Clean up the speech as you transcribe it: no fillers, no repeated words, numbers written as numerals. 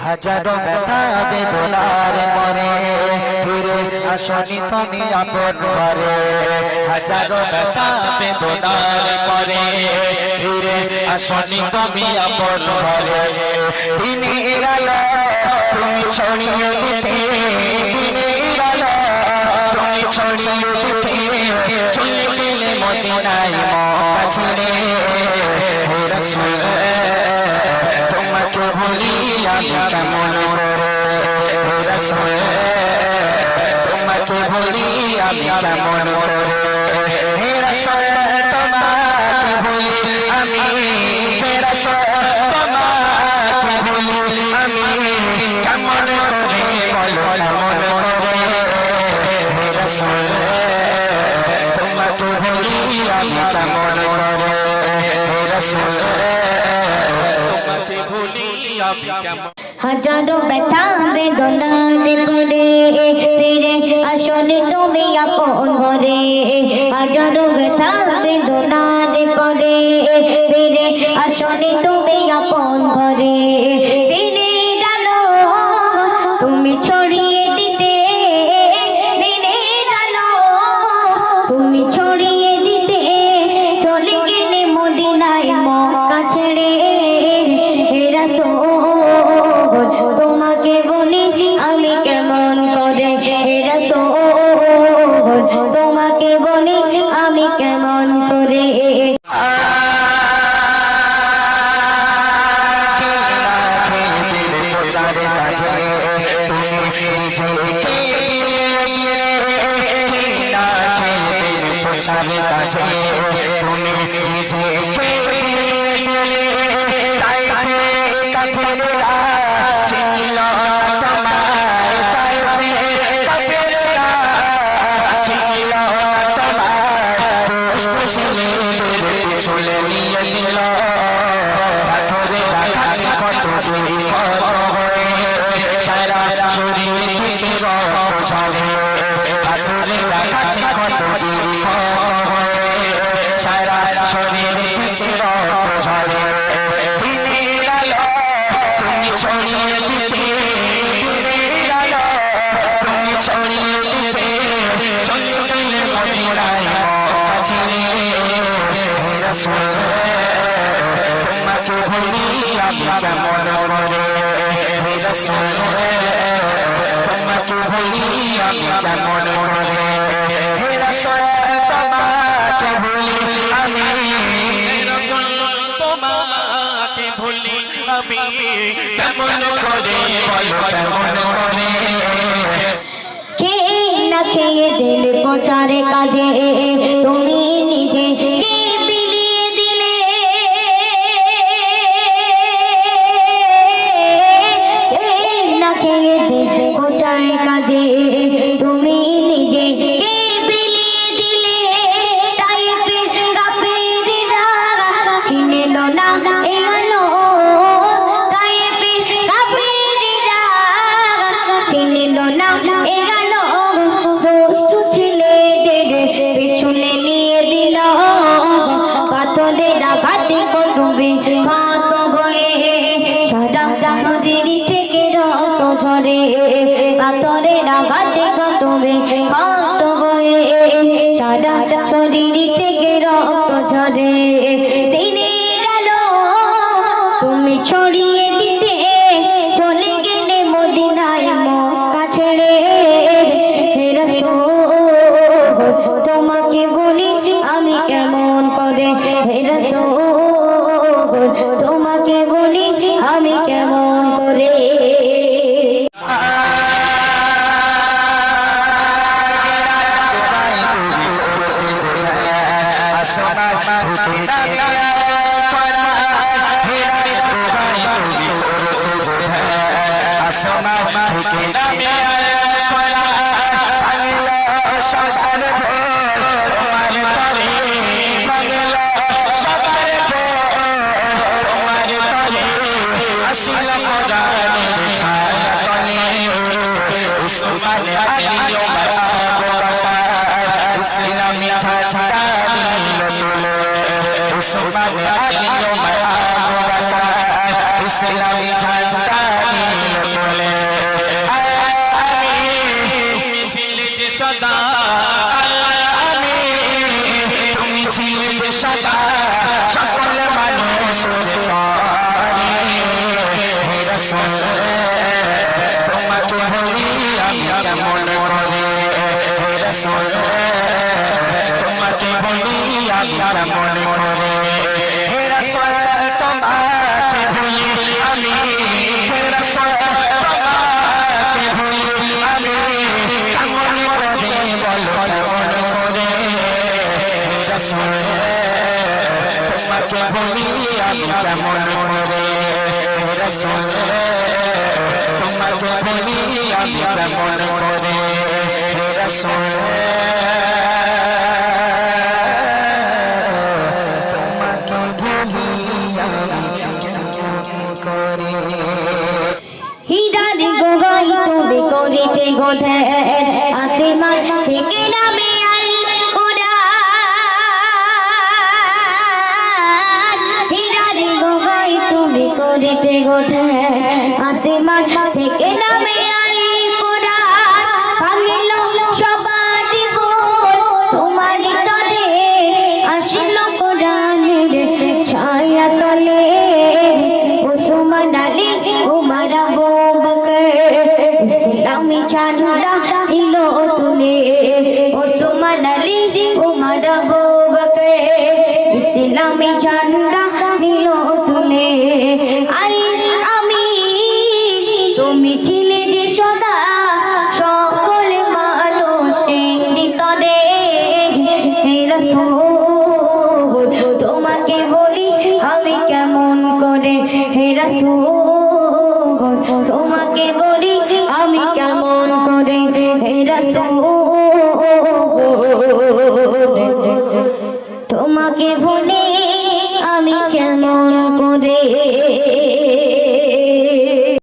হাজারো ব্যথা বেদনার পরে ফিরে আসনি তুমি আপন ঘরে হাজারো ব্যথা বেদনার পরে ফিরে আসনি তুমি আপন ঘরে দিনের আলো তুমি ছড়িয়ে দিতে দিনের আলো তুমি ছড়িয়ে দিতে চলে গেলে মদিনায় মক্কা ছেড়ে হে রাসূল তোমাকে ভুলি আমি কেমন করে হে রাসূল তোমাকে ভুলি আমি কেমন করে হে রাসূল তোমাকে ভুলি আমি হে রাসূল তোমাকে ভুলি আমি কেমন করে বলো কেমন করে হে রাসূল তোমাকে ভুলি আমি কেমন করে হে রাসূল তোমাকে ভুলি আমি কেমন হাজারো ব্যথা বেদনার পরে ফিরে আসলে তুমি আপন ঘরে হাজারো ব্যথা বেদনার পরে ফিরে আসলে তুমি আপন ঘরে দিনের আলো তুমি ছড়িয়ে দিতে দিনের আলো তুমি ছড়িয়ে দিতে চলে গেলে মদিনায় মক্কা ছেড়ে হে রাসূল তোমাকে বলি আমি কেমন করে হে রাসূল তোমাকে বলি আমি কেমন করে তুমি নিজেকে তাই কাফেররা চিনল তোমায় তাই কাফেররা চিনল তোমায় দুষ্টশিলের পিছনে নিয়ে দিল পাথরের আঘাতে কত দুর্গত হয়ে সারা শরীর থেকে রক্ত ঝরে পাথরের আঘাতে কত দুর্গত হয়ে সারা শরীর থেকে রক্ত ঝরে দিনের আলো তুমি ছড়িয়ে দিতে দিনের আলো তুমি ছড়িয়ে দিতে চলে গেলে মদিনায় মক্কা ছেড়ে হে রাসূল তোমাকে ভুলি আমি কেমন করে হে রাসূল তোমাকে ভুলি আমি কেমন করে হে রাসূল তোমাকে ভুলি আমি হে রাসূল তোমাকে ভুলি আমি কেমন করে বলো কেমন করে খেয়ে না খেয়ে দিল প্রচারে কাজে তুমি নিজে বিলিয়ে দিলে খেয়ে না খেয়ে দিল প্রচারে কাজে তুমি নিজে বিলিয়ে দিলে তাই কাফেররা চিনল না এ আলো তাই কাফেররা চিনল না এ আলো দুষ্ট ছেলেদের পিছনে নিয়ে দিল পাথরের আঘাতে কতবে ক্ষত হয়ে সারা শরীর থেকে রক্ত ঝরে পাথরের আঘাতে কতবে ক্ষত হয়ে সারা শরীর থেকে রক্ত ঝরে দিনের আলো তুমি ছড়িয়ে দিতে চলে গেলে মদিনায় মক্কা ছেড়ে হে রাসূল তোমাকে বলি আমি কেমন করে হে রাসূল তোমাকে বলি আমি কেমন করে ইসলামী ঝান্ডা রাসূল তোমাকে ভুলি আমি কেমন করে হে রাসূল তোমাকে ভুলি আমি কেমন করে হে রাসূল তোমাকে ভুলি আমি হে রাসূল তোমাকে ভুলি আমি কেমন করে বলো কেমন করে হে রাসূল তোমাকে ভুলি আমি কেমন করে হে রাসূল তোমাকে ভুলি আমি কেমন করে হে রাসূল তোমাকে ভুলি আমি কেমন করে হীরার গোগাই তুমি করিতে গোধে আসমান থেকে নামে আল কোরআন হীরার গোগাই তুমি করিতে গোধে আসমান থেকে নামে আল কোরআন ভাঙিল সবার গোল তোমার তরে আসিল কোরআনের ছায়া তলে ওসমান আলী উমর আবু বকর ইসলামী ঝান্ডা নিল তুলে ওসমান আলী উমর আবু বকর ইসলামী ঝান্ডা নিল তুলে আল আমিন তুমি ছিলে যে সদা সকল মানুষের নিকটে হে রাসূল তোমাকে বলি আমি কেমন করে হে রাসূল তোমাকে বলি আমি কেমন করে হে রাসূল তোমাকে বলি আমি কেমন করে